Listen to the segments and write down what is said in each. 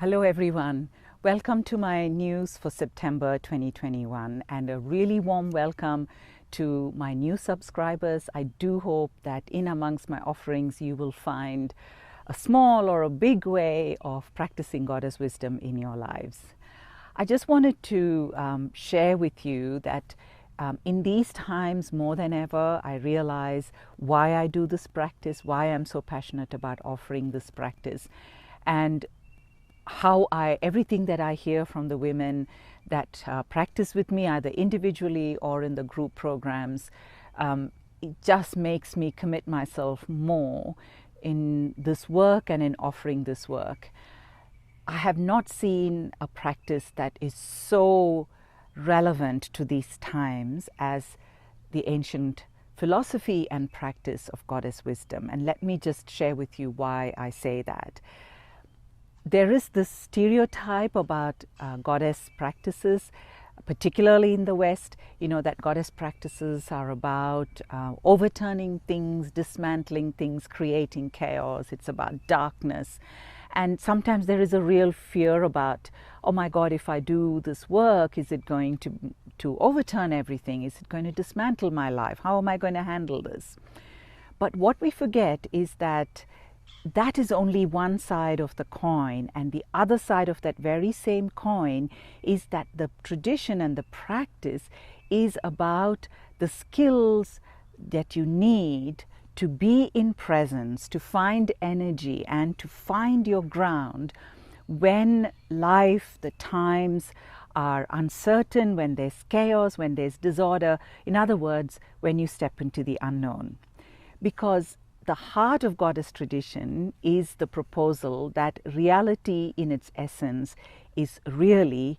Hello everyone. Welcome to my news for September 2021 and a really warm welcome to my new subscribers. I do hope that in amongst my offerings you will find a small or a big way of practicing Goddess wisdom in your lives. I just wanted to share with you that in these times more than ever, I realize why I do this practice, why I'm so passionate about offering this practice, and how everything that I hear from the women that practice with me, either individually or in the group programs, it just makes me commit myself more in this work and in offering this work. I have not seen a practice that is so relevant to these times as the ancient philosophy and practice of Goddess wisdom. And let me just share with you why I say that. There is this stereotype about goddess practices, particularly in the West, that goddess practices are about overturning things, dismantling things, creating chaos. It's about darkness. And sometimes there is a real fear about, oh my God, if I do this work, is it going to overturn everything? Is it going to dismantle my life? How am I going to handle this? But what we forget is that is only one side of the coin, and the other side of that very same coin is that the tradition and the practice is about the skills that you need to be in presence, to find energy and to find your ground when life, the times are uncertain, when there's chaos, when there's disorder. In other words, when you step into the unknown. Because the heart of Goddess tradition is the proposal that reality in its essence is really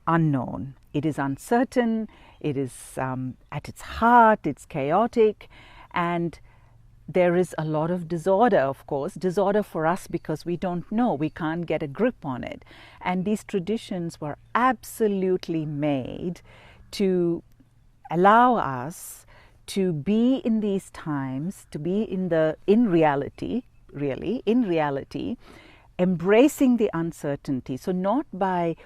unknown. It is uncertain, it is at its heart, it's chaotic, and there is a lot of disorder, of course. Disorder for us because we don't know, we can't get a grip on it. And these traditions were absolutely made to allow us to be in these times, to be in reality, embracing the uncertainty. So not by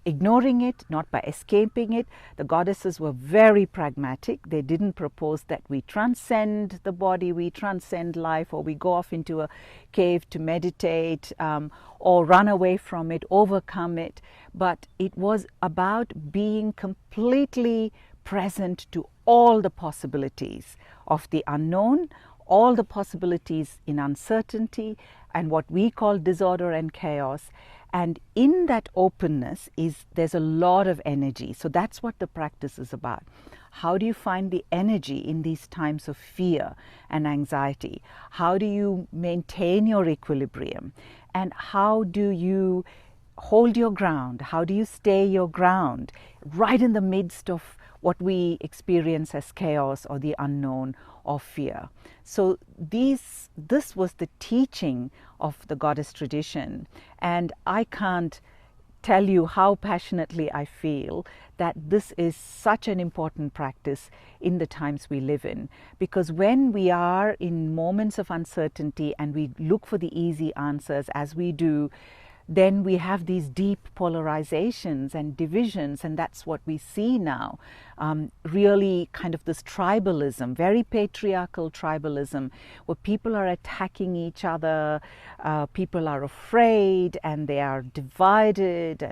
ignoring it, not by escaping it. The goddesses were very pragmatic. They didn't propose that we transcend the body, we transcend life, or we go off into a cave to meditate, or run away from it, overcome it. But it was about being completely present to all the possibilities of the unknown, all the possibilities in uncertainty and what we call disorder and chaos. And in that openness there's a lot of energy. So that's what the practice is about. How do you find the energy in these times of fear and anxiety? How do you maintain your equilibrium? And how do you hold your ground? How do you stay your ground right in the midst of what we experience as chaos or the unknown or fear? So this was the teaching of the Goddess tradition, and I can't tell you how passionately I feel that this is such an important practice in the times we live in. Because when we are in moments of uncertainty and we look for the easy answers, as we do, then we have these deep polarizations and divisions, and that's what we see now. Really kind of this tribalism, very patriarchal tribalism, where people are attacking each other, people are afraid and they are divided,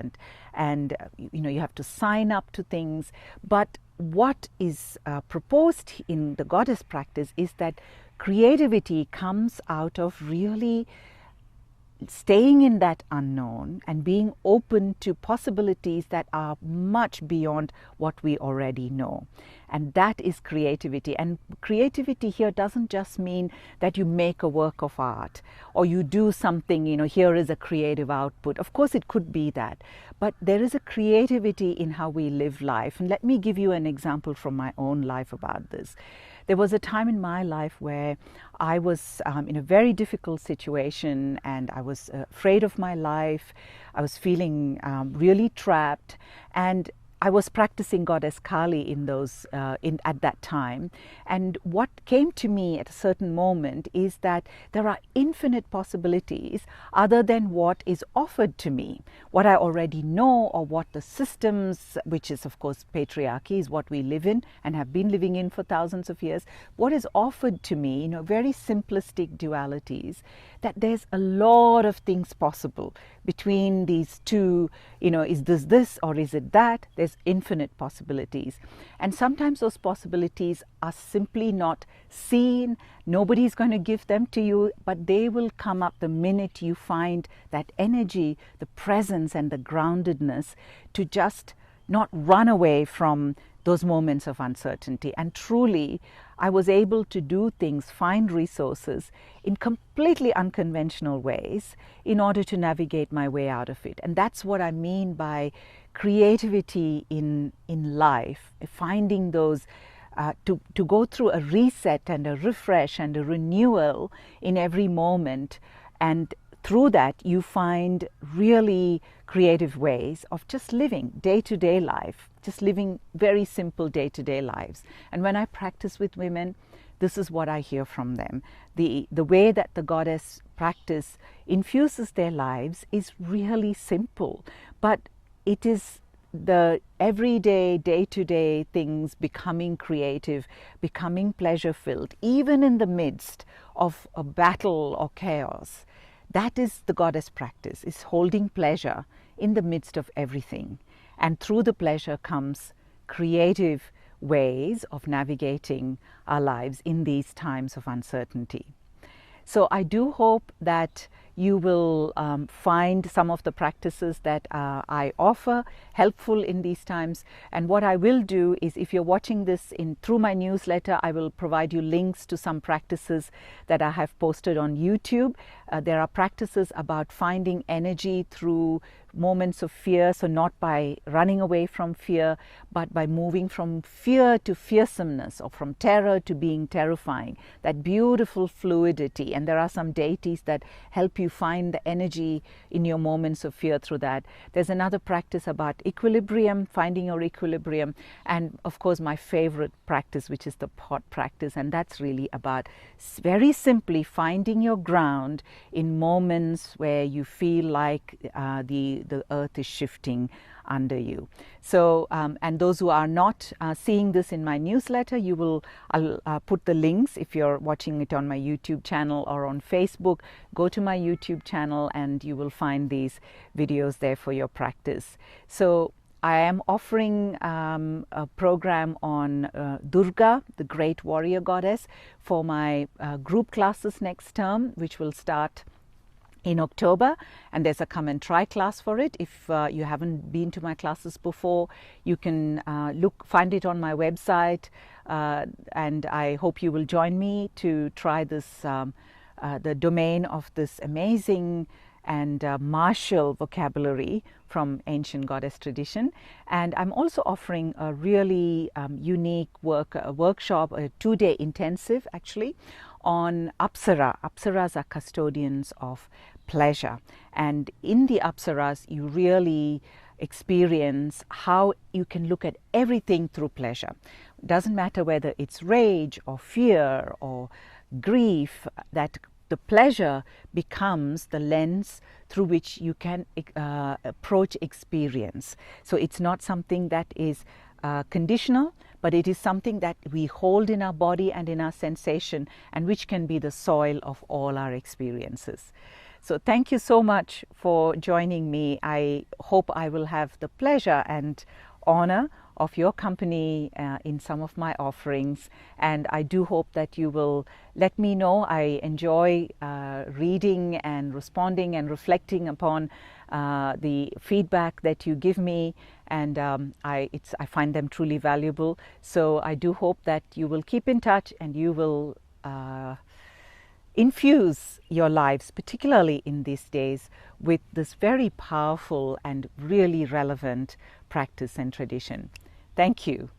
and you have to sign up to things. But what is proposed in the goddess practice is that creativity comes out of really staying in that unknown and being open to possibilities that are much beyond what we already know. And that is creativity. And creativity here doesn't just mean that you make a work of art or you do something, here is a creative output. Of course, it could be that. But there is a creativity in how we live life. And let me give you an example from my own life about this. There was a time in my life where I was in a very difficult situation, and I was afraid of my life. I was feeling really trapped, and I was practicing Goddess Kali in those at that time, and what came to me at a certain moment is that there are infinite possibilities other than what is offered to me, what I already know, or what the systems, which is of course patriarchy, is what we live in and have been living in for thousands of years. What is offered to me, you know, very simplistic dualities, that there's a lot of things possible between these two. You know, is this or is it that? There's infinite possibilities, and sometimes those possibilities are simply not seen. Nobody's going to give them to you, but they will come up the minute you find that energy, the presence and the groundedness to just not run away from those moments of uncertainty. And truly, I was able to do things, find resources in completely unconventional ways in order to navigate my way out of it. And that's what I mean by creativity in life, finding those, to go through a reset and a refresh and a renewal in every moment. And through that, you find really creative ways of just living day-to-day life, just living very simple day-to-day lives. And when I practice with women, this is what I hear from them. The way that the goddess practice infuses their lives is really simple, but it is the everyday, day-to-day things becoming creative, becoming pleasure-filled, even in the midst of a battle or chaos. That is the goddess practice, is holding pleasure in the midst of everything. And through the pleasure comes creative ways of navigating our lives in these times of uncertainty. So I do hope that you will find some of the practices that I offer helpful in these times. And what I will do is, if you're watching this through my newsletter, I will provide you links to some practices that I have posted on YouTube. There are practices about finding energy through moments of fear, so not by running away from fear, but by moving from fear to fearsomeness, or from terror to being terrifying, that beautiful fluidity. And there are some deities that help you find the energy in your moments of fear through that. There's another practice about equilibrium, finding your equilibrium, and of course my favorite practice, which is the pot practice, and that's really about very simply finding your ground in moments where you feel like the earth is shifting under you. So, and those who are not seeing this in my newsletter, I'll put the links. If you're watching it on my YouTube channel or on Facebook, go to my YouTube channel and you will find these videos there for your practice. So I am offering a program on Durga, the great warrior goddess, for my group classes next term, which will start in October, and there's a come and try class for it. If you haven't been to my classes before, you can find it on my website, and I hope you will join me to try this, the domain of this amazing and martial vocabulary from ancient goddess tradition. And I'm also offering a really unique workshop, a 2-day intensive actually, on Apsara. Apsaras are custodians of pleasure, and in the Apsaras you really experience how you can look at everything through pleasure. It doesn't matter whether it's rage or fear or grief, that the pleasure becomes the lens through which you can approach experience. So it's not something that is conditional, but it is something that we hold in our body and in our sensation, and which can be the soil of all our experiences. So thank you so much for joining me. I hope I will have the pleasure and honor of your company in some of my offerings, and I do hope that you will let me know. I enjoy reading and responding and reflecting upon the feedback that you give me, and I find them truly valuable. So I do hope that you will keep in touch and you will infuse your lives, particularly in these days, with this very powerful and really relevant practice and tradition. Thank you.